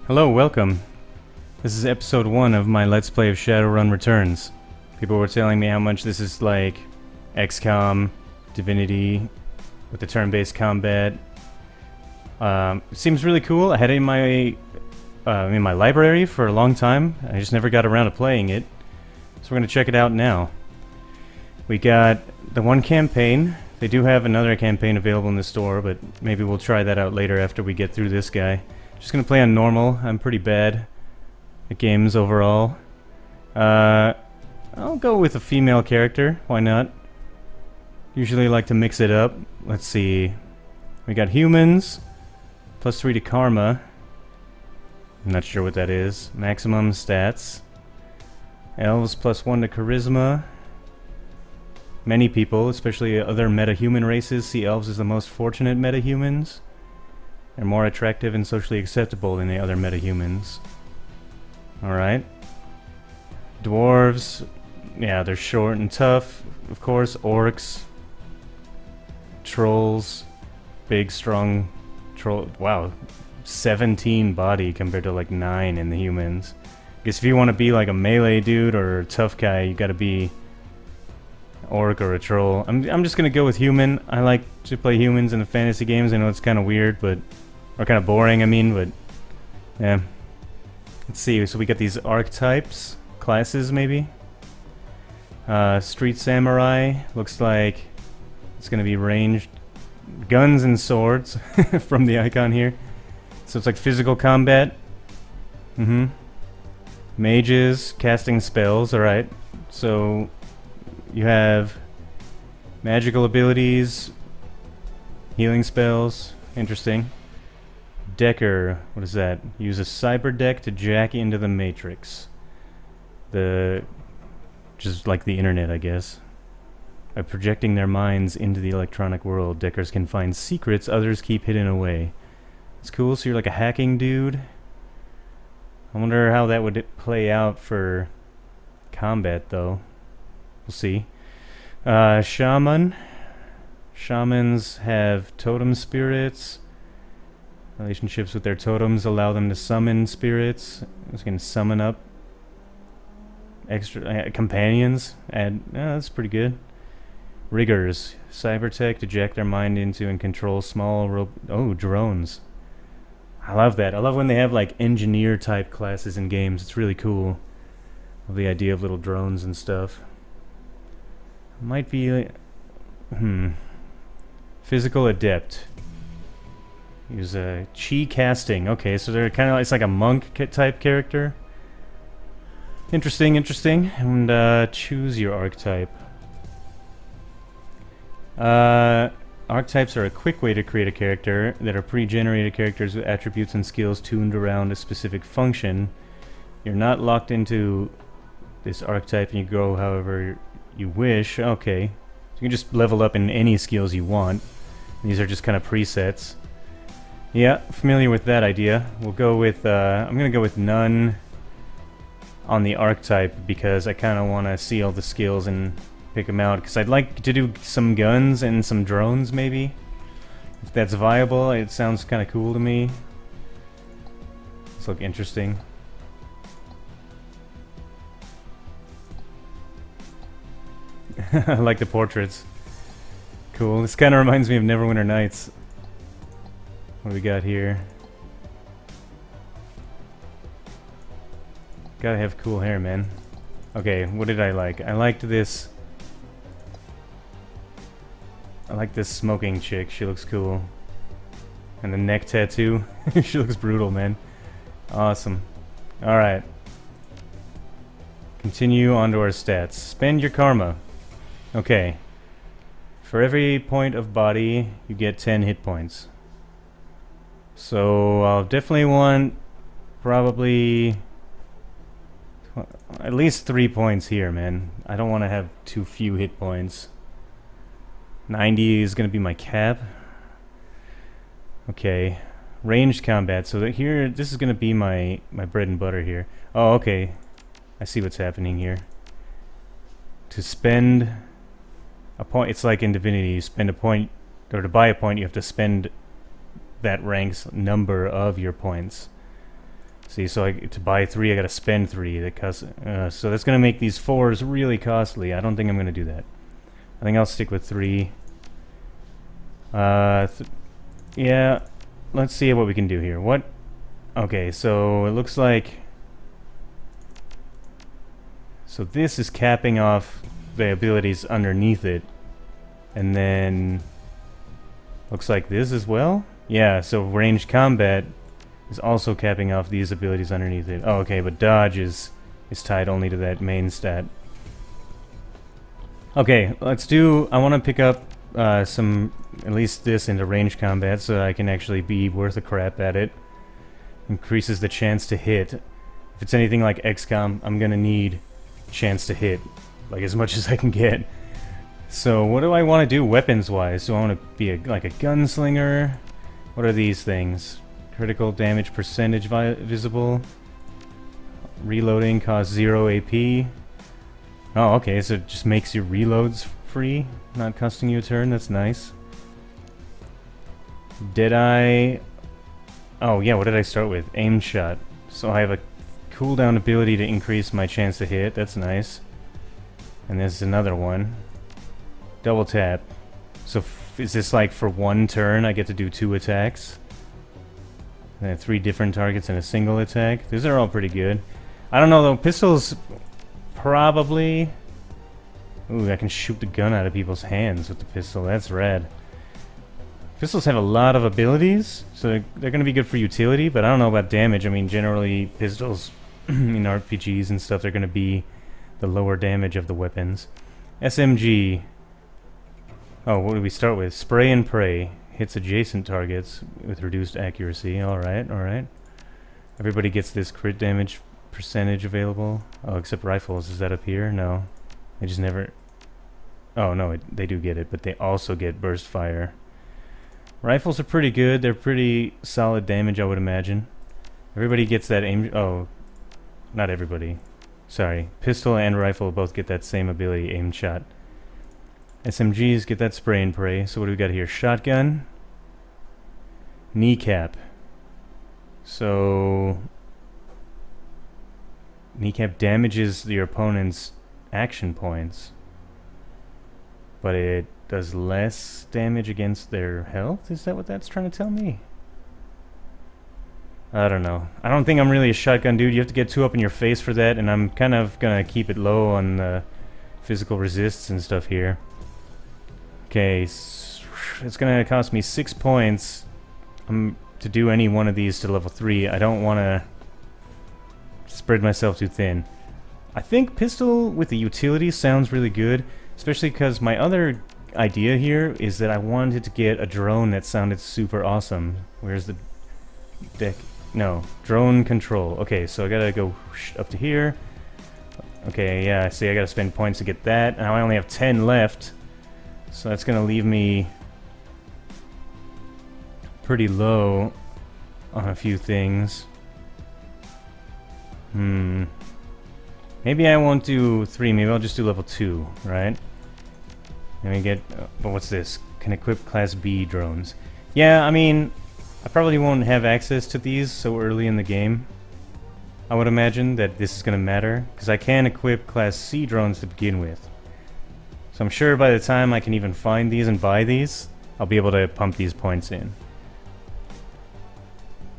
Hello, welcome. This is episode 1 of my Let's Play of Shadowrun Returns. People were telling me how much this is like XCOM, Divinity, with the turn-based combat. It seems really cool. I had it in my library for a long time. I just never got around to playing it. So we're going to check it out now. We got the one campaign. They do have another campaign available in the store, but maybe we'll try that out later after we get through this guy. Just gonna play on normal. I'm pretty bad at games overall. I'll go with a female character. Why not? Usually like to mix it up. Let's see. We got humans. +3 to karma. I'm not sure what that is. Maximum stats. Elves +1 to charisma. Many people, especially other meta-human races, see elves as the most fortunate meta-humans. They're more attractive and socially acceptable than the other meta-humans. Alright. Dwarves. Yeah, they're short and tough. Of course, orcs. Trolls. Big, strong troll. Wow. 17 body compared to like 9 in the humans. Guess if you want to be like a melee dude or a tough guy, you gotta be orc or a troll. I'm just gonna go with human. I like to play humans in the fantasy games. I know it's kind of weird, but... or kind of boring, I mean, but... yeah. Let's see, so we got these archetypes. Classes, maybe? Street Samurai. Looks like it's gonna be ranged. Guns and swords, from the icon here. So it's like physical combat. Mages, casting spells, alright. So... you have... magical abilities. Healing spells. Interesting. Decker, what is that? Use a cyber deck to jack into the matrix. Just like the internet, I guess. By projecting their minds into the electronic world, Deckers can find secrets others keep hidden away. It's cool, so you're like a hacking dude. I wonder how that would play out for combat, though. We'll see. Shaman. Shamans have totem spirits. Relationships with their totems allow them to summon spirits. They can summon up extra companions. That's pretty good. Riggers. Cybertech to jack their mind into and control small drones. I love that. I love when they have like engineer type classes in games. It's really cool. I love the idea of little drones and stuff. Might be Physical adept. Use a chi casting. Okay, so they're kind of, it's like a monk type character. Interesting, interesting. And choose your archetype. Archetypes are a quick way to create a character that are pre-generated characters with attributes and skills tuned around a specific function. You're not locked into this archetype and you go however you wish. Okay. So you can just level up in any skills you want. These are just kind of presets. Yeah, familiar with that idea. We'll go with, I'm gonna go with none on the archetype because I kind of want to see all the skills and pick them out. Because I'd like to do some guns and some drones, maybe. If that's viable, it sounds kind of cool to me. This look interesting. I like the portraits. Cool. This kind of reminds me of Neverwinter Nights. What do we got here? Gotta have cool hair, man. Okay, what did I like? I liked this. I like this smoking chick. She looks cool. And the neck tattoo. She looks brutal, man. Awesome. Alright. Continue on to our stats. Spend your karma. Okay. For every point of body, you get 10 hit points. So I'll definitely want probably at least 3 points here, man. I don't want to have too few hit points. 90 is going to be my cap. Okay. Ranged combat. So that here, this is going to be my bread and butter here. Oh, okay. I see what's happening here. To spend a point, it's like in Divinity, you spend a point, or to buy a point, you have to spend that ranks number of your points. See, so to buy 3, I gotta spend 3. That costs, so that's gonna make these 4s really costly. I don't think I'm gonna do that. I think I'll stick with 3. Yeah, let's see what we can do here. What? Okay, so it looks like... So this is capping off the abilities underneath it. And then... Looks like this as well? Yeah, so ranged combat is also capping off these abilities underneath it. Oh, okay, but dodge is tied only to that main stat. Okay, let's do... I want to pick up some... At least this into ranged combat so that I can actually be worth a crap at it. Increases the chance to hit. If it's anything like XCOM, I'm gonna need chance to hit. Like as much as I can get. So what do I want to do weapons-wise? Do I want to be like a gunslinger? What are these things? Critical damage percentage visible. Reloading costs 0 AP. Oh, okay, so it just makes your reloads free, not costing you a turn. That's nice. Deadeye. Oh yeah, what did I start with? Aim shot. So I have a cooldown ability to increase my chance to hit. That's nice. And there's another one. Double tap. So is this like for one turn I get to do 2 attacks? And then 3 different targets in a single attack. These are all pretty good. I don't know though, pistols probably... Ooh, I can shoot the gun out of people's hands with the pistol. That's rad. Pistols have a lot of abilities, so they're going to be good for utility, but I don't know about damage. I mean, generally, pistols in RPGs and stuff, they're going to be the lower damage of the weapons. SMG. Oh, what do we start with? Spray and pray. Hits adjacent targets with reduced accuracy. Alright, alright. Everybody gets this crit damage percentage available. Oh, except rifles. Is that up here? No. They just never... Oh, no, they do get it, but they also get burst fire. Rifles are pretty good. They're pretty solid damage, I would imagine. Everybody gets that aim... Oh, not everybody. Sorry. Pistol and rifle both get that same ability, aim shot. SMGs get that spray and pray. So what do we got here? Shotgun. Kneecap. So... Kneecap damages your opponent's action points. But it does less damage against their health? Is that what that's trying to tell me? I don't know. I don't think I'm really a shotgun dude. You have to get 2 up in your face for that, and I'm kind of gonna keep it low on the physical resists and stuff here. Okay, it's gonna cost me 6 points to do any one of these to level 3. I don't want to spread myself too thin. I think pistol with the utility sounds really good, especially because my other idea here is that I wanted to get a drone that sounded super awesome. Where's the deck? No, drone control. Okay, so I gotta go up to here. Okay, yeah, see, I gotta spend points to get that. Now I only have 10 left, so that's gonna leave me pretty low on a few things. Maybe I won't do 3, maybe I'll just do level 2, right? Let me get... but what's this? Can equip Class B drones. Yeah, I mean, I probably won't have access to these so early in the game. I would imagine that this is going to matter, because I can equip Class C drones to begin with. So I'm sure by the time I can even find these and buy these, I'll be able to pump these points in.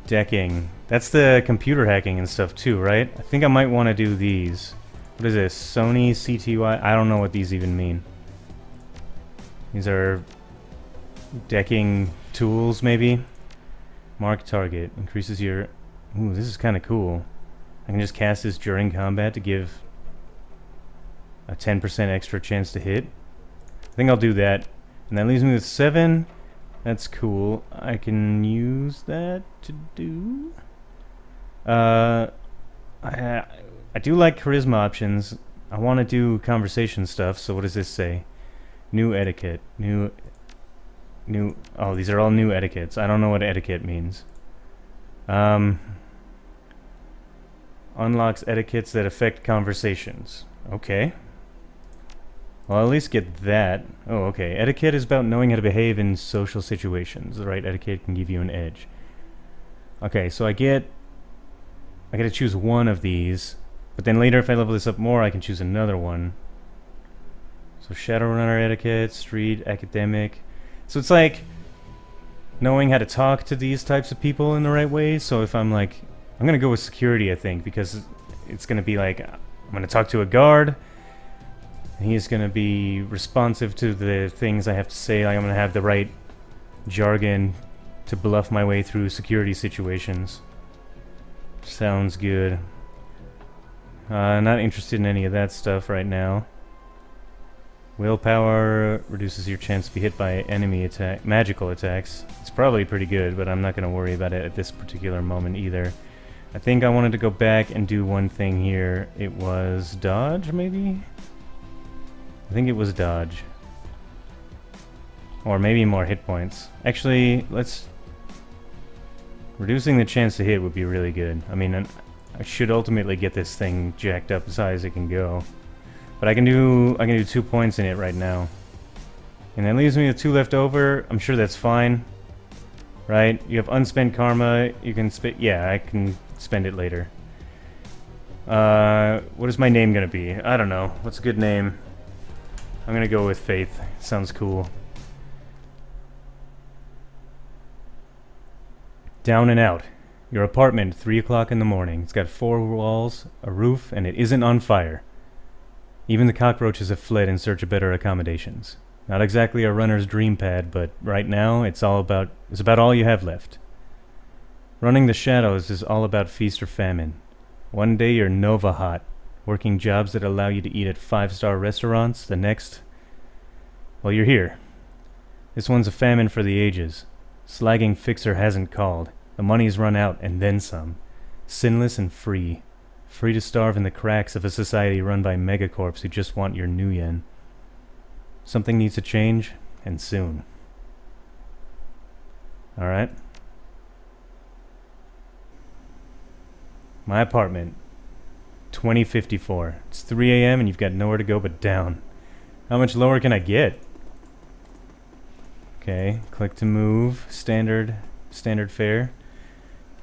Decking. That's the computer hacking and stuff too, right? I think I might want to do these. What is this? Sony CTY? I don't know what these even mean. These are decking tools, maybe? Mark target. Increases your... Ooh, this is kind of cool. I can just cast this during combat to give a 10% extra chance to hit. I think I'll do that. And that leaves me with 7. That's cool. I can use that to do... I do like charisma options. I want to do conversation stuff, so what does this say? New etiquette. New... Oh, these are all new etiquettes. I don't know what etiquette means. Unlocks etiquettes that affect conversations. Okay. Well, I'll at least get that. Oh, okay. Etiquette is about knowing how to behave in social situations. The right etiquette can give you an edge. Okay, so I get I gotta choose one of these. But then later if I level this up more, I can choose another one. So Shadowrunner etiquette, street, academic. So it's like knowing how to talk to these types of people in the right way. So if I'm like, I'm gonna go with security, I think, because it's gonna be like, I'm gonna talk to a guard. And he's gonna be responsive to the things I have to say. Like I'm gonna have the right jargon to bluff my way through security situations. Sounds good. Not interested in any of that stuff right now. Willpower reduces your chance to be hit by enemy magical attacks. It's probably pretty good, but I'm not going to worry about it at this particular moment either. I think I wanted to go back and do one thing here. It was dodge, maybe? I think it was dodge. Or maybe more hit points. Actually, let's... Reducing the chance to hit would be really good. I mean, I should ultimately get this thing jacked up as high as it can go. But I can do 2 points in it right now. And that leaves me with 2 left over. I'm sure that's fine. Right? You have unspent karma. You can spend... Yeah, I can spend it later. What is my name gonna be? I don't know. What's a good name? I'm gonna go with Faith. Sounds cool. Down and out. Your apartment, 3 o'clock in the morning. It's got 4 walls, a roof, and it isn't on fire. Even the cockroaches have fled in search of better accommodations. Not exactly a runner's dream pad, but right now it's about all you have left. Running the shadows is all about feast or famine. One day you're Nova hot, working jobs that allow you to eat at 5-star restaurants. The next, well, you're here. This one's a famine for the ages. Slagging Fixer hasn't called. The money's run out, and then some. Sinless and free. Free to starve in the cracks of a society run by megacorps who just want your nuyen. Something needs to change, and soon. Alright. My apartment. 2054. It's 3 a.m. and you've got nowhere to go but down. How much lower can I get? Okay, click to move. Standard fare.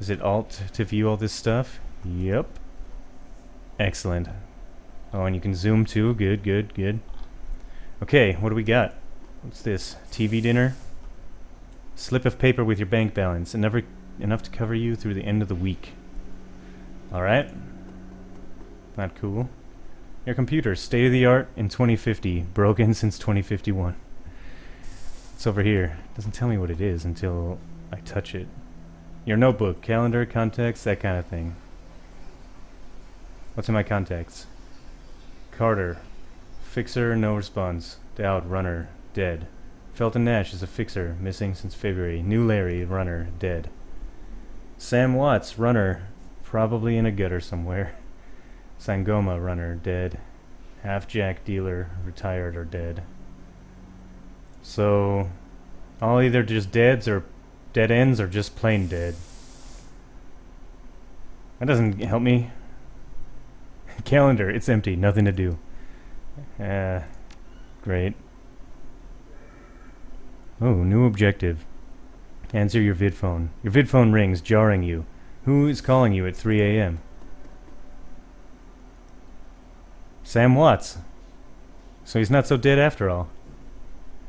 Is it Alt to view all this stuff? Yep. Excellent. Oh, and you can zoom too. Good, good, good. Okay, what do we got? What's this? TV dinner? Slip of paper with your bank balance. Enough to cover you through the end of the week. Alright. Not cool. Your computer, state of the art in 2050. Broken since 2051. It's over here. Doesn't tell me what it is until I touch it. Your notebook, calendar, contacts, that kind of thing. What's in my contacts? Carter. Fixer, no response. Dowd, runner, dead. Felton Nash is a fixer, missing since February. New Larry, runner, dead. Sam Watts, runner, probably in a gutter somewhere. Sangoma, runner, dead. Half-Jack dealer, retired or dead. So, all either just dead ends or just plain dead. That doesn't help me. Calendar, it's empty, nothing to do. Great. Oh, new objective. Answer your vidphone. Your vidphone rings, jarring you. Who is calling you at 3 a.m.? Sam Watts. So he's not so dead after all.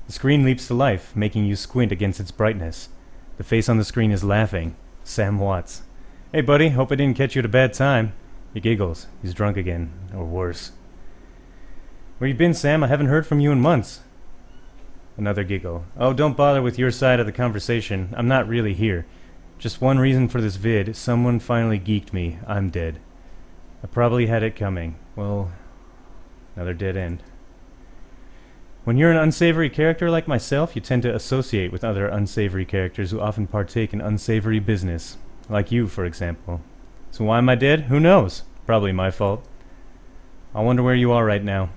The screen leaps to life, making you squint against its brightness. The face on the screen is laughing. Sam Watts. Hey buddy, hope I didn't catch you at a bad time. He giggles. He's drunk again, or worse. Where you been, Sam? I haven't heard from you in months. Another giggle. Oh, don't bother with your side of the conversation. I'm not really here. Just one reason for this vid. Someone finally geeked me. I'm dead. I probably had it coming. Well, another dead end. When you're an unsavory character like myself, you tend to associate with other unsavory characters who often partake in unsavory business. Like you, for example. So why am I dead? Who knows? Probably my fault. I wonder where you are right now.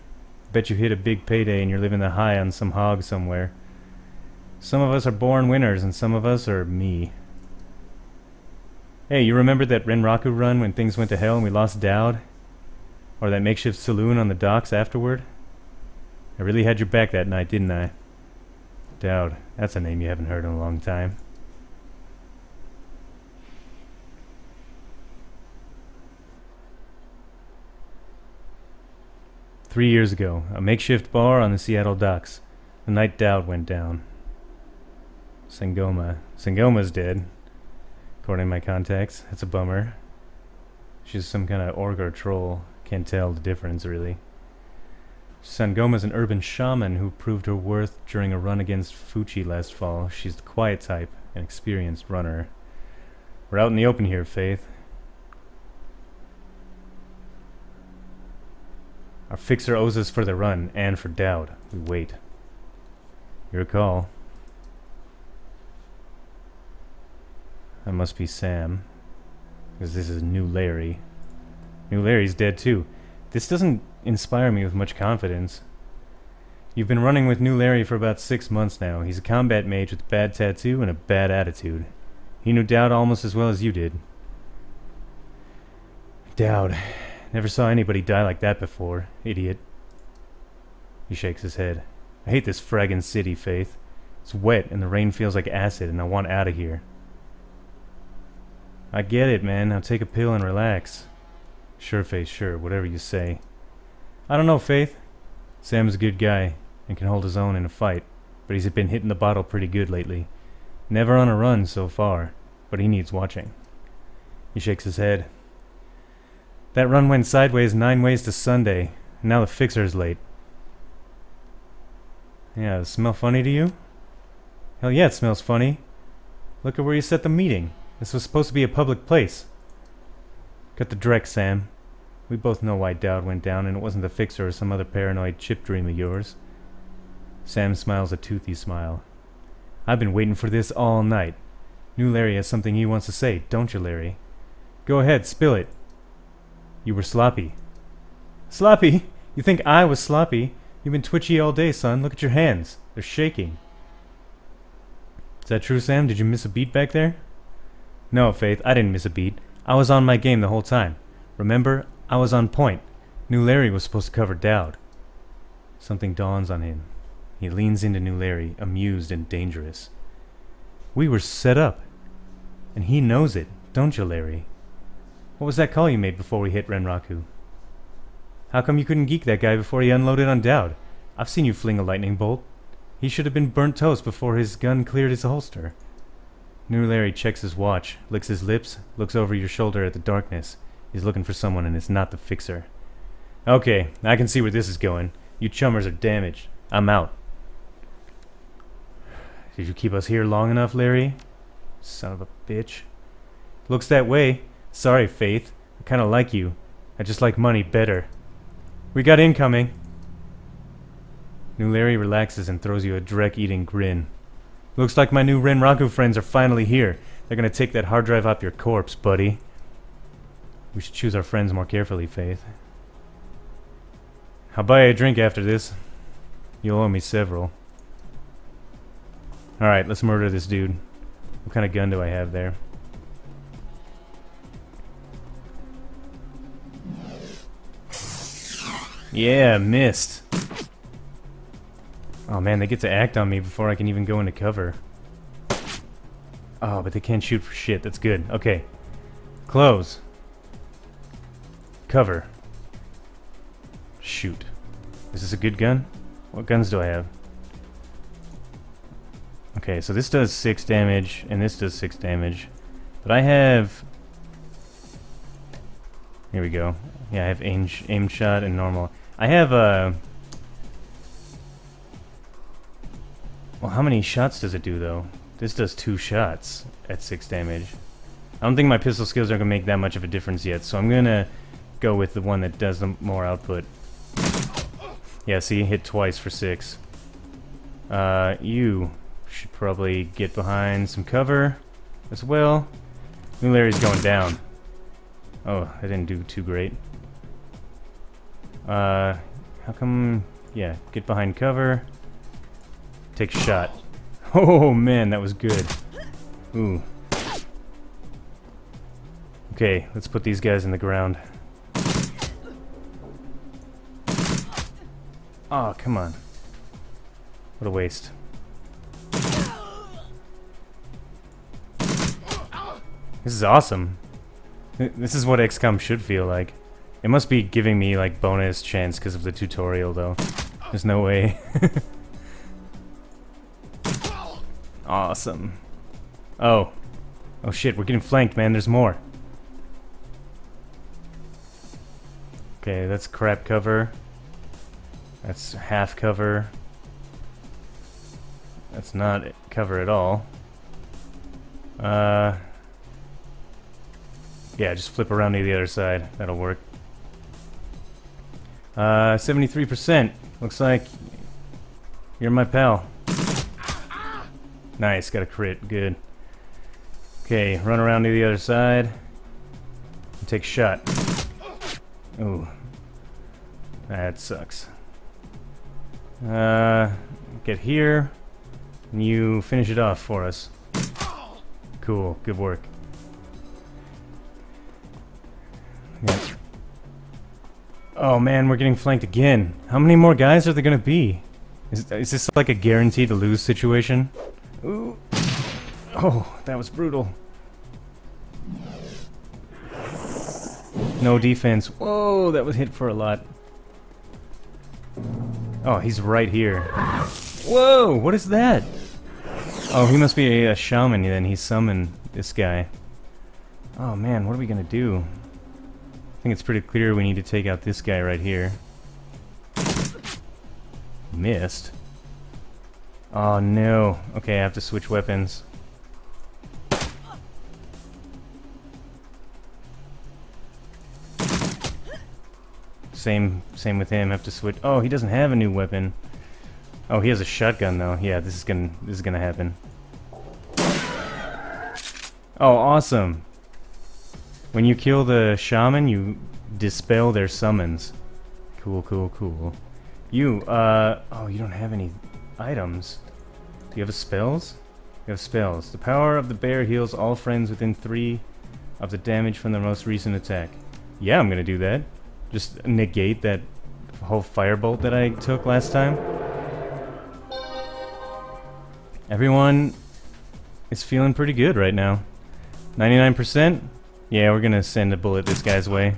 Bet you hit a big payday and you're living the high on some hog somewhere. Some of us are born winners and some of us are me. Hey, you remember that Renraku run when things went to hell and we lost Dowd? Or that makeshift saloon on the docks afterward? I really had your back that night, didn't I? Dowd, that's a name you haven't heard in a long time. 3 years ago, a makeshift bar on the Seattle docks. The night Dowd went down. Sangoma. Sangoma's dead, according to my contacts. That's a bummer. She's some kind of orc or troll. Can't tell the difference, really. Sangoma's an urban shaman who proved her worth during a run against Fuchi last fall. She's the quiet type, an experienced runner. We're out in the open here, Faith. Our fixer owes us for the run, and for Dowd. We wait. Your call. That must be Sam. Because this is New Larry. New Larry's dead too. This doesn't inspire me with much confidence. You've been running with New Larry for about 6 months now. He's a combat mage with a bad tattoo and a bad attitude. He knew Dowd almost as well as you did. Dowd. Never saw anybody die like that before. Idiot. He shakes his head. I hate this fraggin' city, Faith. It's wet and the rain feels like acid and I want out of here. I get it, man. Now take a pill and relax. Sure, Faith, sure. Whatever you say. I don't know, Faith. Sam's a good guy and can hold his own in a fight, but he's been hitting the bottle pretty good lately. Never on a run so far, but he needs watching. He shakes his head. That run went sideways 9 ways to Sunday, and now the fixer's late. Yeah, does it smell funny to you? Hell yeah, it smells funny. Look at where you set the meeting. This was supposed to be a public place. Cut the dreck, Sam. We both know why Dowd went down, and it wasn't the fixer or some other paranoid chip dream of yours. Sam smiles a toothy smile. I've been waiting for this all night. New Larry has something he wants to say, don't you, Larry? Go ahead, spill it. You were sloppy. Sloppy? You think I was sloppy? You've been twitchy all day, son. Look at your hands. They're shaking. Is that true, Sam? Did you miss a beat back there? No, Faith, I didn't miss a beat. I was on my game the whole time. Remember? I was on point. New Larry was supposed to cover Dowd. Something dawns on him. He leans into New Larry, amused and dangerous. We were set up. And he knows it, don't you, Larry? What was that call you made before we hit Renraku? How come you couldn't geek that guy before he unloaded on Dowd? I've seen you fling a lightning bolt. He should have been burnt toast before his gun cleared his holster. New Larry checks his watch, licks his lips, looks over your shoulder at the darkness. He's looking for someone and it's not the fixer. Okay, I can see where this is going. You chummers are damaged. I'm out. Did you keep us here long enough, Larry? Son of a bitch. Looks that way. Sorry, Faith. I kinda like you. I just like money better. We got incoming. New Larry relaxes and throws you a dreck-eating grin. Looks like my new Renraku friends are finally here. They're gonna take that hard drive off your corpse, buddy. We should choose our friends more carefully, Faith. I'll buy you a drink after this. You'll owe me several. Alright, let's murder this dude. What kind of gun do I have there? Yeah, missed. Oh man, they get to act on me before I can even go into cover. Oh, but they can't shoot for shit. That's good. Okay. Close. Cover. Shoot. Is this a good gun? What guns do I have? Okay, so this does 6 damage, and this does 6 damage. But I have... Here we go. Yeah, I have aim shot and normal. I have well, how many shots does it do, though? This does 2 shots at 6 damage. I don't think my pistol skills are going to make that much of a difference yet, so I'm going to go with the one that does the more output. Yeah, see? Hit twice for 6. You should probably get behind some cover as well. New Larry's going down. Oh, that didn't do too great. How come... Yeah, get behind cover. Take a shot. Oh, man, that was good. Ooh. Okay, let's put these guys in the ground. Oh, come on. What a waste. This is awesome. This is what XCOM should feel like. It must be giving me like bonus chance because of the tutorial though. There's no way. Awesome. Oh. Oh shit, we're getting flanked, man. There's more. Okay, that's crap cover. That's half cover. That's not cover at all. Yeah, just flip around to the other side. That'll work. 73%. Looks like you're my pal. Nice, got a crit. Good. Okay, run around to the other side. And take a shot. Ooh. That sucks. Get here. And you finish it off for us. Cool, good work. Yep. Oh man, we're getting flanked again. How many more guys are there gonna be? Is this like a guarantee to lose situation? Ooh. Oh, that was brutal. No defense. Whoa, that was hit for a lot. Oh, he's right here. Whoa, what is that? Oh, he must be a shaman then. He summoned this guy. Oh man, what are we gonna do? I think it's pretty clear we need to take out this guy right here. Missed. Oh no. Okay, I have to switch weapons. Same with him. Have to switch. Oh, he doesn't have a new weapon. Oh, he has a shotgun though. Yeah, this is gonna happen. Oh, awesome. When you kill the shaman, you dispel their summons. Cool, cool, cool. You, oh, you don't have any items. Do you have spells? You have spells. The power of the bear heals all friends within 3 of the damage from the most recent attack. Yeah, I'm gonna do that. Just negate that whole firebolt that I took last time. Everyone is feeling pretty good right now. 99%? Yeah, we're gonna send a bullet this guy's way.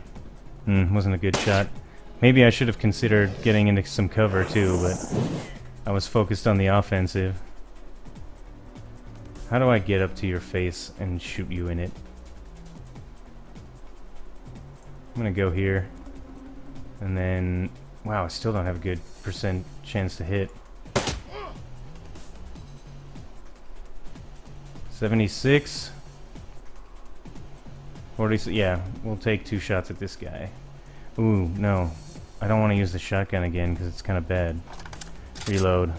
Wasn't a good shot. Maybe I should have considered getting into some cover too, but I was focused on the offensive. How do I get up to your face and shoot you in it? I'm gonna go here. And then... Wow, I still don't have a good percent chance to hit. 76. 40, yeah, we'll take 2 shots at this guy. Ooh, no. I don't want to use the shotgun again because it's kind of bad. Reload.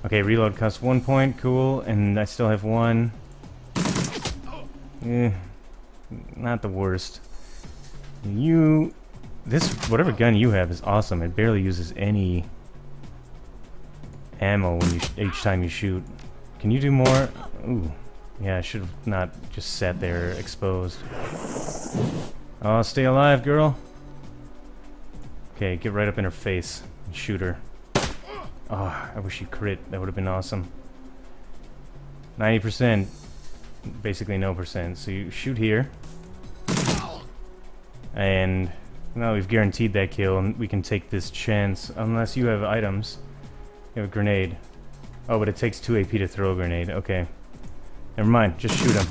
Okay, reload costs 1 point, cool, and I still have 1. Not the worst. Whatever gun you have is awesome. It barely uses any ammo when each time you shoot. Can you do more? Ooh. Yeah, I should have not just sat there exposed. Oh, stay alive, girl. Okay, get right up in her face and shoot her. Oh, I wish you crit. That would have been awesome. 90%. Basically no percent. So you shoot here. And now we've guaranteed that kill, and we can take this chance. Unless you have items. You have a grenade. Oh, but it takes 2 AP to throw a grenade. Okay. Never mind. Just shoot him.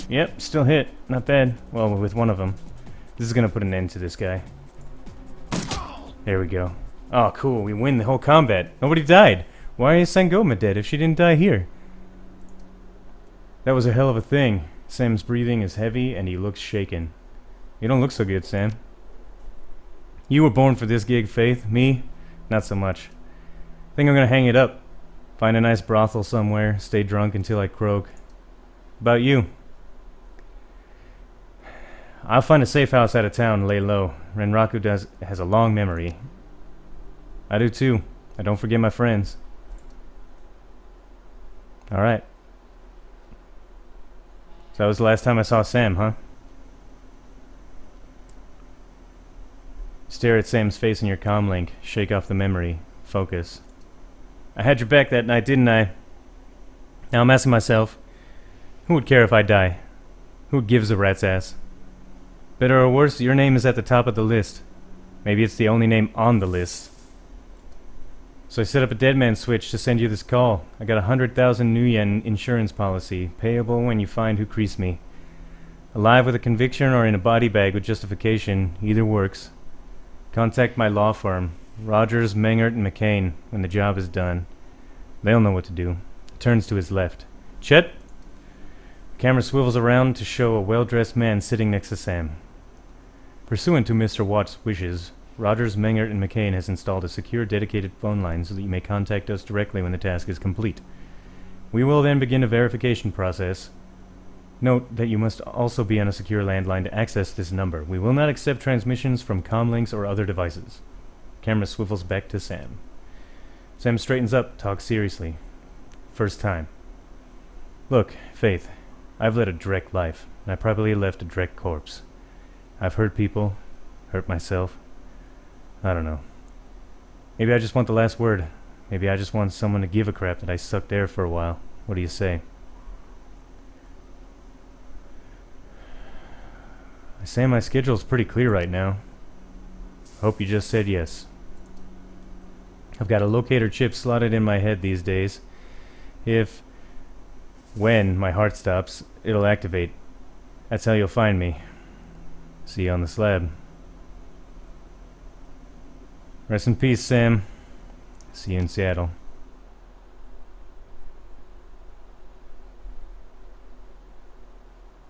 Yep, still hit. Not bad. Well, with one of them. This is gonna put an end to this guy. There we go. Oh, cool. We win the whole combat. Nobody died. Why is Sangoma dead if she didn't die here? That was a hell of a thing. Sam's breathing is heavy and he looks shaken. You don't look so good, Sam. You were born for this gig, Faith. Me? Not so much. I think I'm gonna hang it up. Find a nice brothel somewhere. Stay drunk until I croak. About you? I'll find a safe house out of town and lay low. Renraku has a long memory. I do too. I don't forget my friends. Alright. So that was the last time I saw Sam, huh? Stare at Sam's face in your comlink. Shake off the memory. Focus. I had your back that night, didn't I? Now I'm asking myself, who would care if I die? Who gives a rat's ass? Better or worse, your name is at the top of the list. Maybe it's the only name on the list. So I set up a dead man switch to send you this call. I got 100,000 new yen insurance policy, payable when you find who creased me. Alive with a conviction or in a body bag with justification, either works. Contact my law firm, Rogers, Mengert, and McCain, when the job is done. They'll know what to do. Turns to his left. Chet? The camera swivels around to show a well-dressed man sitting next to Sam. Pursuant to Mr. Watt's wishes, Rogers, Mengert, and McCain has installed a secure dedicated phone line so that you may contact us directly when the task is complete. We will then begin a verification process. Note that you must also be on a secure landline to access this number. We will not accept transmissions from comlinks or other devices. Camera swivels back to Sam. Sam straightens up, talks seriously. First time. Look, Faith, I've led a Drek life, and I probably left a Drek corpse. I've hurt people, hurt myself. I don't know. Maybe I just want the last word. Maybe I just want someone to give a crap that I sucked air for a while. What do you say? I say my schedule's pretty clear right now. Hope you just said yes. I've got a locator chip slotted in my head these days. When my heart stops, it'll activate. That's how you'll find me. See you on the slab. Rest in peace, Sam. See you in Seattle.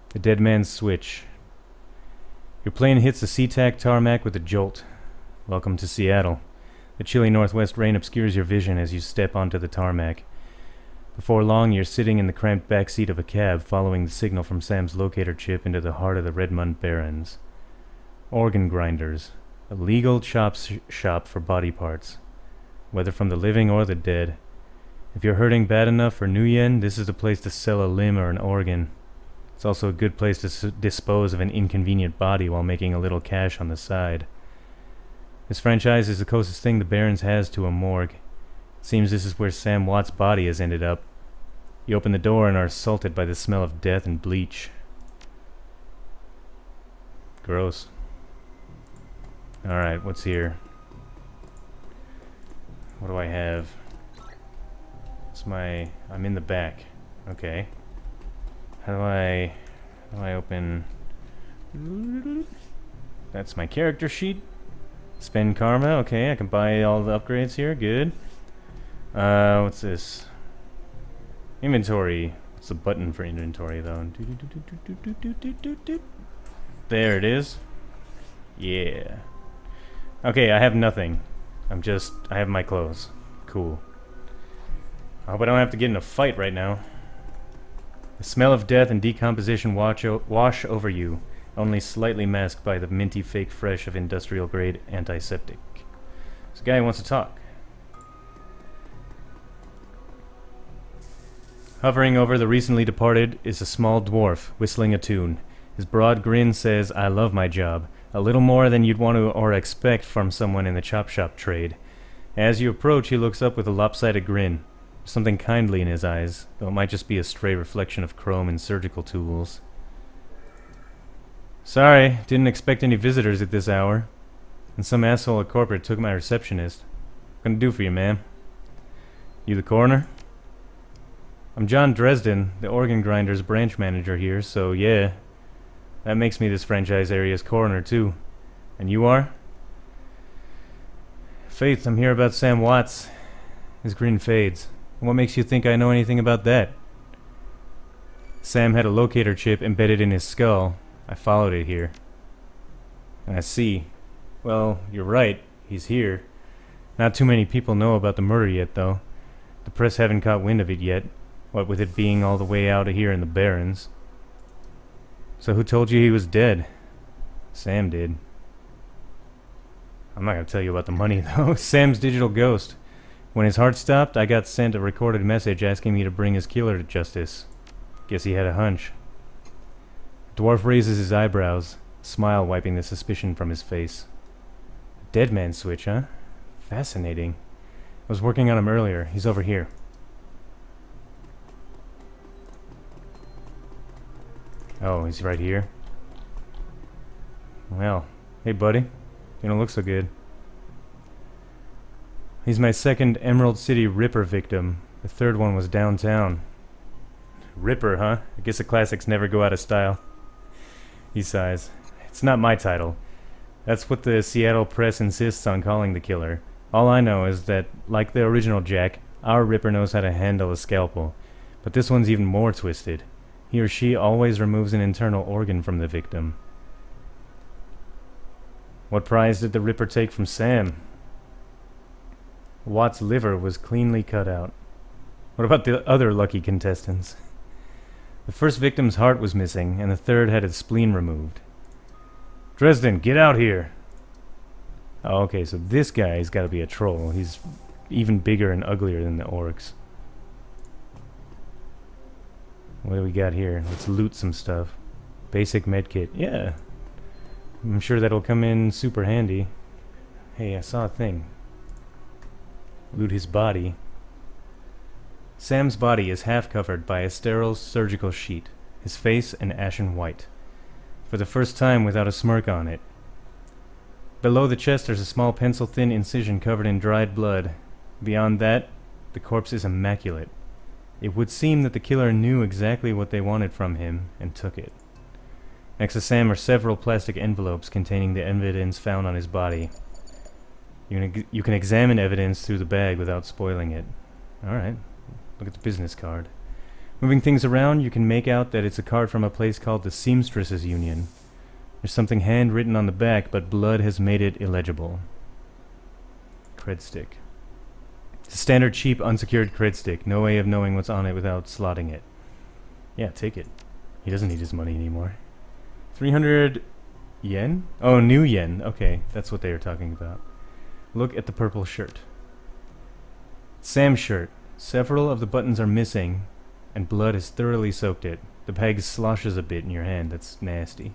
The dead man's switch. Your plane hits the SeaTac tarmac with a jolt. Welcome to Seattle. The chilly northwest rain obscures your vision as you step onto the tarmac. Before long, you're sitting in the cramped back seat of a cab, following the signal from Sam's locator chip into the heart of the Redmond Barrens. Organ grinders. A legal chop shop for body parts, whether from the living or the dead. If you're hurting bad enough for new yen, this is the place to sell a limb or an organ. It's also a good place to dispose of an inconvenient body while making a little cash on the side. This franchise is the closest thing the Barrens has to a morgue. It seems this is where Sam Watt's body has ended up. You open the door and are assaulted by the smell of death and bleach. Gross. Alright, what's here? What do I have? I'm in the back. Okay. How do I open... That's my character sheet. Spend karma. Okay, I can buy all the upgrades here. Good. What's this? Inventory. What's the button for inventory, though? There it is. Yeah. Okay, I have nothing. I have my clothes. Cool. I hope I don't have to get in a fight right now. The smell of death and decomposition wash over you, only slightly masked by the minty fake fresh of industrial-grade antiseptic. This guy wants to talk. Hovering over the recently departed is a small dwarf, whistling a tune. His broad grin says, "I love my job." A little more than you'd want to or expect from someone in the chop shop trade. As you approach, he looks up with a lopsided grin. Something kindly in his eyes, though it might just be a stray reflection of chrome and surgical tools. Sorry, didn't expect any visitors at this hour. And some asshole at corporate took my receptionist. What can I do for you, ma'am? You the coroner? I'm John Dresden, the organ grinders branch manager here, so yeah. That makes me this franchise area's coroner, too. And you are? Faith, I'm here about Sam Watts. His grin fades. What makes you think I know anything about that? Sam had a locator chip embedded in his skull. I followed it here. I see. Well, you're right. He's here. Not too many people know about the murder yet, though. The press haven't caught wind of it yet. What with it being all the way out of here in the Barrens. So who told you he was dead? Sam did. I'm not gonna tell you about the money, though. Sam's digital ghost. When his heart stopped, I got sent a recorded message asking me to bring his killer to justice. Guess he had a hunch. The dwarf raises his eyebrows, a smile wiping the suspicion from his face. Dead man switch, huh? Fascinating. I was working on him earlier. He's over here. Oh, he's right here. Well, hey buddy. You don't look so good. He's my second Emerald City Ripper victim. The third one was downtown. Ripper, huh? I guess the classics never go out of style. He sighs. It's not my title. That's what the Seattle press insists on calling the killer. All I know is that, like the original Jack, our Ripper knows how to handle a scalpel. But this one's even more twisted. He or she always removes an internal organ from the victim. What prize did the Ripper take from Sam? Watt's liver was cleanly cut out. What about the other lucky contestants? The first victim's heart was missing, and the third had its spleen removed. Dresden, get out here! Oh, okay, so this guy's gotta be a troll. He's even bigger and uglier than the orcs. What do we got here? Let's loot some stuff. Basic medkit. Yeah. I'm sure that'll come in super handy. Hey, I saw a thing. Loot his body. Sam's body is half covered by a sterile surgical sheet, his face an ashen white, for the first time without a smirk on it. Below the chest there's a small pencil-thin incision covered in dried blood. Beyond that, the corpse is immaculate. It would seem that the killer knew exactly what they wanted from him and took it. Next to Sam are several plastic envelopes containing the evidence found on his body. You can examine evidence through the bag without spoiling it. Alright, look at the business card. Moving things around, you can make out that it's a card from a place called the Seamstresses Union. There's something handwritten on the back, but blood has made it illegible. Cred stick. It's a standard cheap unsecured cred stick. No way of knowing what's on it without slotting it. Yeah, take it. He doesn't need his money anymore. 300 yen? Oh, new yen. Okay, that's what they were talking about. Look at the purple shirt. Sam's shirt. Several of the buttons are missing, and blood has thoroughly soaked it. The bag sloshes a bit in your hand. That's nasty.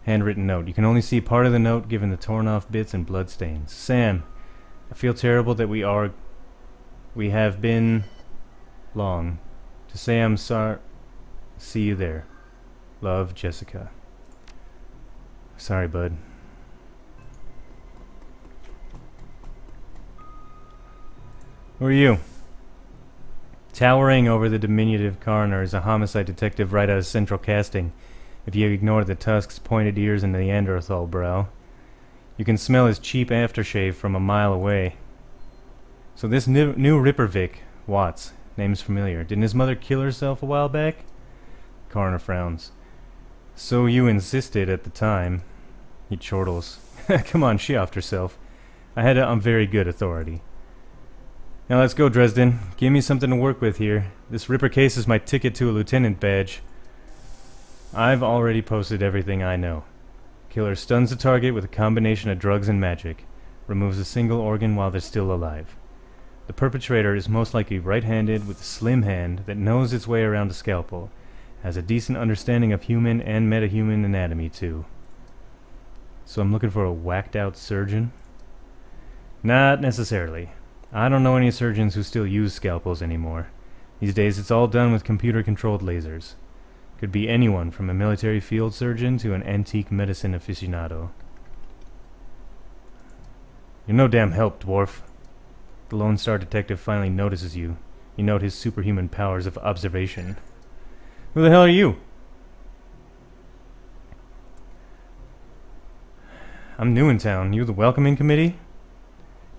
Handwritten note. You can only see part of the note given the torn off bits and blood stains. Sam, I feel terrible that we have been long. To say I'm sorry. See you there. Love, Jessica. Sorry, bud. Who are you? Towering over the diminutive coroner is a homicide detective right out of Central Casting, if you ignore the tusks, pointed ears, and the Neanderthal brow. You can smell his cheap aftershave from a mile away. So this new Ripper Vic, Watts, name's familiar. Didn't his mother kill herself a while back? Coroner frowns. So you insisted at the time. He chortles. Come on, she offed herself. I had it on very good authority. Now let's go, Dresden. Give me something to work with here. This Ripper case is my ticket to a lieutenant badge. I've already posted everything I know. Killer stuns the target with a combination of drugs and magic. Removes a single organ while they're still alive. The perpetrator is most likely right-handed with a slim hand that knows its way around a scalpel. Has a decent understanding of human and metahuman anatomy, too. So I'm looking for a whacked-out surgeon? Not necessarily. I don't know any surgeons who still use scalpels anymore. These days it's all done with computer-controlled lasers. Could be anyone from a military field surgeon to an antique medicine aficionado. You're no damn help, dwarf. The Lone Star detective finally notices you. You note his superhuman powers of observation. Who the hell are you? I'm new in town. You the welcoming committee?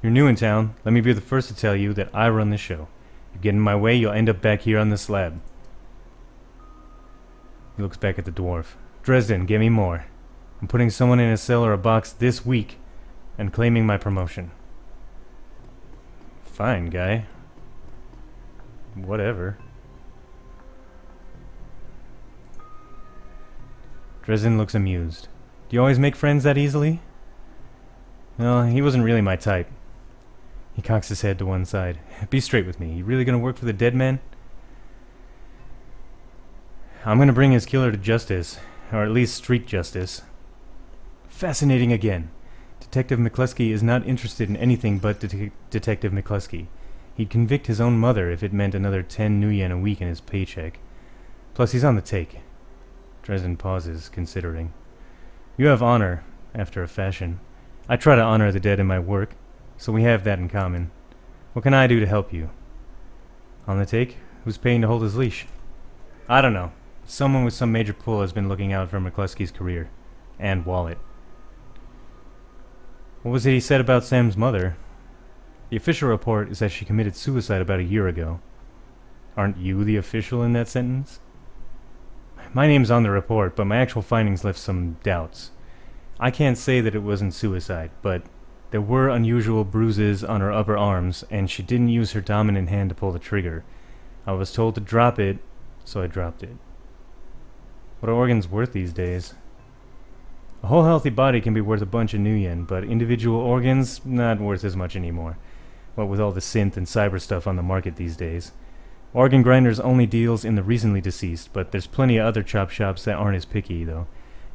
You're new in town. Let me be the first to tell you that I run the show. You get in my way, you'll end up back here on the slab. He looks back at the dwarf. Dresden, give me more. I'm putting someone in a cell or a box this week and claiming my promotion. Fine, guy. Whatever. Dresden looks amused. Do you always make friends that easily? Well, he wasn't really my type. He cocks his head to one side. Be straight with me. You really gonna work for the dead man? I'm gonna bring his killer to justice. Or at least street justice. Fascinating again. Detective McCluskey is not interested in anything but Detective McCluskey. He'd convict his own mother if it meant another 10 new yen a week in his paycheck. Plus, he's on the take. Dresden pauses, considering. You have honor, after a fashion. I try to honor the dead in my work, so we have that in common. What can I do to help you? On the take? Who's paying to hold his leash? I don't know. Someone with some major pull has been looking out for McCluskey's career. And wallet. What was it he said about Sam's mother? The official report is that she committed suicide about a year ago. Aren't you the official in that sentence? My name's on the report, but my actual findings left some doubts. I can't say that it wasn't suicide, but there were unusual bruises on her upper arms, and she didn't use her dominant hand to pull the trigger. I was told to drop it, so I dropped it. What are organs worth these days? A whole healthy body can be worth a bunch of new yen, but individual organs, not worth as much anymore. What with all the synth and cyber stuff on the market these days. Organ Grinders only deals in the recently deceased, but there's plenty of other chop shops that aren't as picky, though.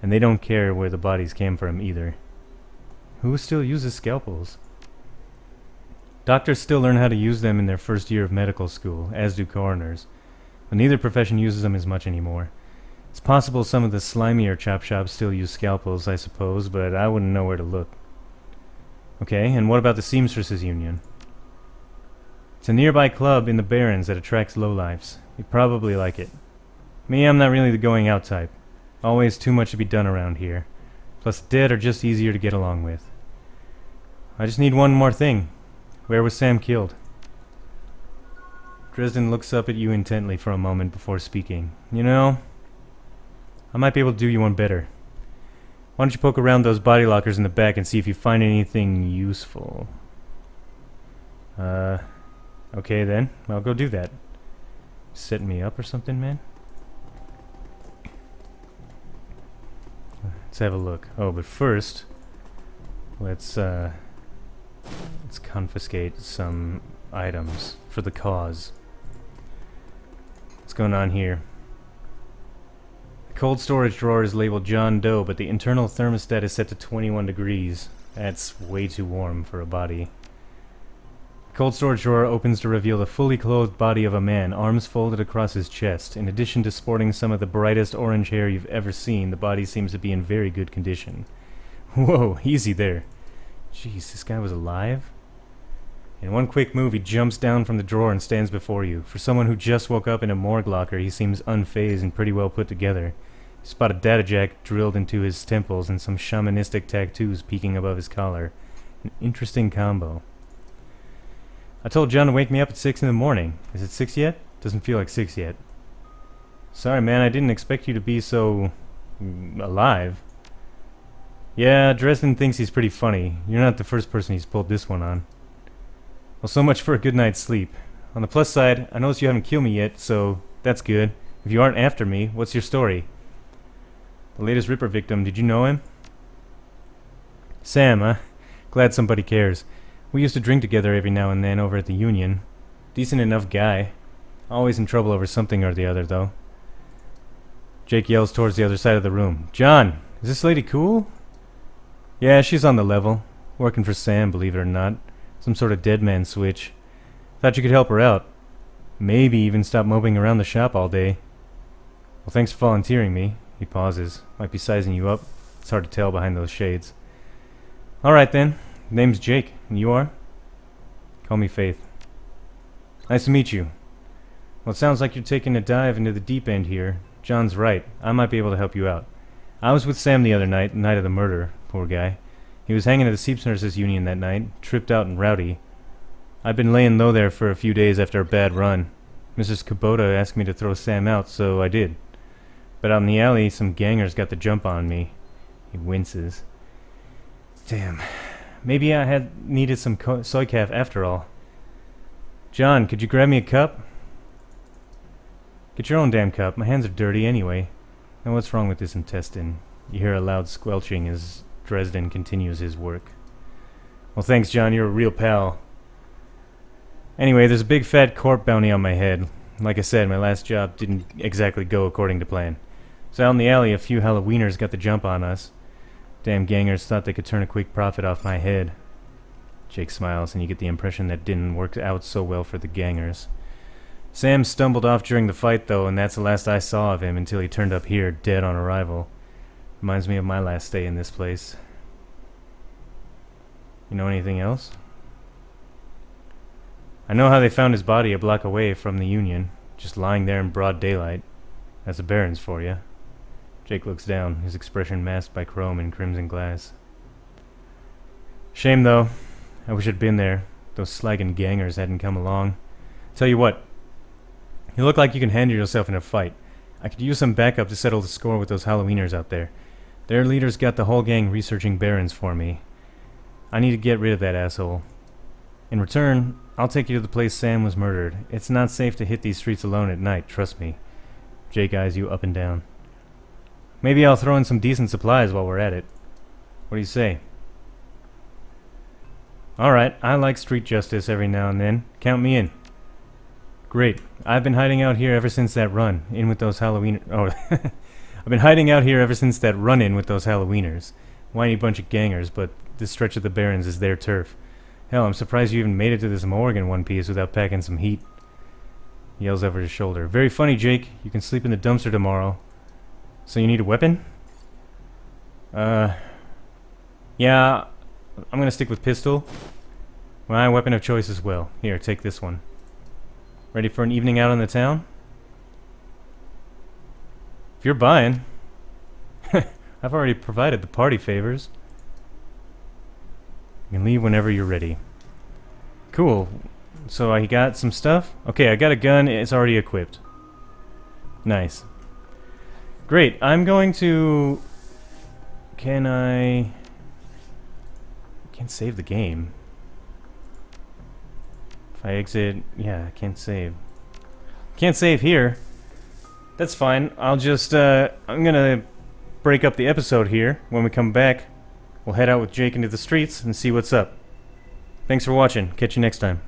And they don't care where the bodies came from either. Who still uses scalpels? Doctors still learn how to use them in their first year of medical school, as do coroners. But neither profession uses them as much anymore. It's possible some of the slimier chop shops still use scalpels, I suppose, but I wouldn't know where to look. Okay, and what about the Seamstresses Union? It's a nearby club in the Barrens that attracts lowlifes. You'd probably like it. Me, I'm not really the going out type. Always too much to be done around here. Plus, the dead are just easier to get along with. I just need one more thing. Where was Sam killed? Dresden looks up at you intently for a moment before speaking. You know, I might be able to do you one better. Why don't you poke around those body lockers in the back and see if you find anything useful? Okay then. I'll go do that. Setting me up or something, man? Let's have a look. Oh, but first, let's confiscate some items for the cause. What's going on here? The cold storage drawer is labeled John Doe, but the internal thermostat is set to 21 degrees. That's way too warm for a body. The cold storage drawer opens to reveal the fully clothed body of a man, arms folded across his chest. In addition to sporting some of the brightest orange hair you've ever seen, the body seems to be in very good condition. Whoa, easy there. Jeez, this guy was alive? In one quick move, he jumps down from the drawer and stands before you. For someone who just woke up in a morgue locker, he seems unfazed and pretty well put together. You spot a data jack drilled into his temples and some shamanistic tattoos peeking above his collar. An interesting combo. I told John to wake me up at 6 in the morning. Is it 6 yet? Doesn't feel like 6 yet. Sorry, man, I didn't expect you to be so... alive. Yeah, Dresden thinks he's pretty funny. You're not the first person he's pulled this one on. Well, so much for a good night's sleep. On the plus side, I notice you haven't killed me yet, so that's good. If you aren't after me, what's your story? The latest Ripper victim, did you know him? Sam, huh? Glad somebody cares. We used to drink together every now and then over at the Union. Decent enough guy. Always in trouble over something or the other, though. Jake yells towards the other side of the room. John, is this lady cool? Yeah, she's on the level. Working for Sam, believe it or not. Some sort of dead man switch. Thought you could help her out. Maybe even stop moping around the shop all day. Well, thanks for volunteering me. He pauses. Might be sizing you up. It's hard to tell behind those shades. Alright then. Name's Jake. And you are? Call me Faith. Nice to meet you. Well, it sounds like you're taking a dive into the deep end here. John's right. I might be able to help you out. I was with Sam the other night, the night of the murder. Poor guy. He was hanging at the Seamstresses Union that night, tripped out and rowdy. I'd been laying low there for a few days after a bad run. Mrs. Kubota asked me to throw Sam out, so I did. But out in the alley, some gangers got the jump on me. He winces. Damn. Maybe I had needed some soy calf after all. John, could you grab me a cup? Get your own damn cup. My hands are dirty anyway. Now what's wrong with this intestine? You hear a loud squelching as Dresden continues his work. Well, thanks, John. You're a real pal. Anyway, there's a big fat corp bounty on my head. Like I said, my last job didn't exactly go according to plan. So out in the alley, a few Halloweeners got the jump on us. Damn gangers thought they could turn a quick profit off my head. Jake smiles, and you get the impression that didn't work out so well for the gangers. Sam stumbled off during the fight, though, and that's the last I saw of him until he turned up here, dead on arrival. Reminds me of my last stay in this place. You know anything else? I know how they found his body a block away from the Union, just lying there in broad daylight. That's the Barrens for you. Jake looks down, his expression masked by chrome and crimson glass. Shame, though. I wish I'd been there. Those slagging gangers hadn't come along. Tell you what. You look like you can handle yourself in a fight. I could use some backup to settle the score with those Halloweeners out there. Their leader's got the whole gang researching Barrens for me. I need to get rid of that asshole. In return, I'll take you to the place Sam was murdered. It's not safe to hit these streets alone at night, trust me. Jake eyes you up and down. Maybe I'll throw in some decent supplies while we're at it. What do you say? Alright, I like street justice every now and then. Count me in. Great. I've been hiding out here ever since that run in with those Halloween. Oh, I've been hiding out here ever since that run-in with those Halloweeners. Whiny bunch of gangers, but this stretch of the Barrens is their turf. Hell, I'm surprised you even made it to this morgue in one piece without packing some heat. He yells over his shoulder. Very funny, Jake. You can sleep in the dumpster tomorrow. So you need a weapon? Yeah, I'm gonna stick with pistol. My weapon of choice as well. Here, take this one. Ready for an evening out on the town? If you're buying. I've already provided the party favors. You can leave whenever you're ready. Cool. So I got some stuff? Okay, I got a gun. It's already equipped. Nice. Great. I'm going to... Can I... Can't save the game. If I exit... Yeah, I can't save. Can't save here. That's fine. I'll just... I'm gonna break up the episode here. When we come back, we'll head out with Jake into the streets and see what's up. Thanks for watching. Catch you next time.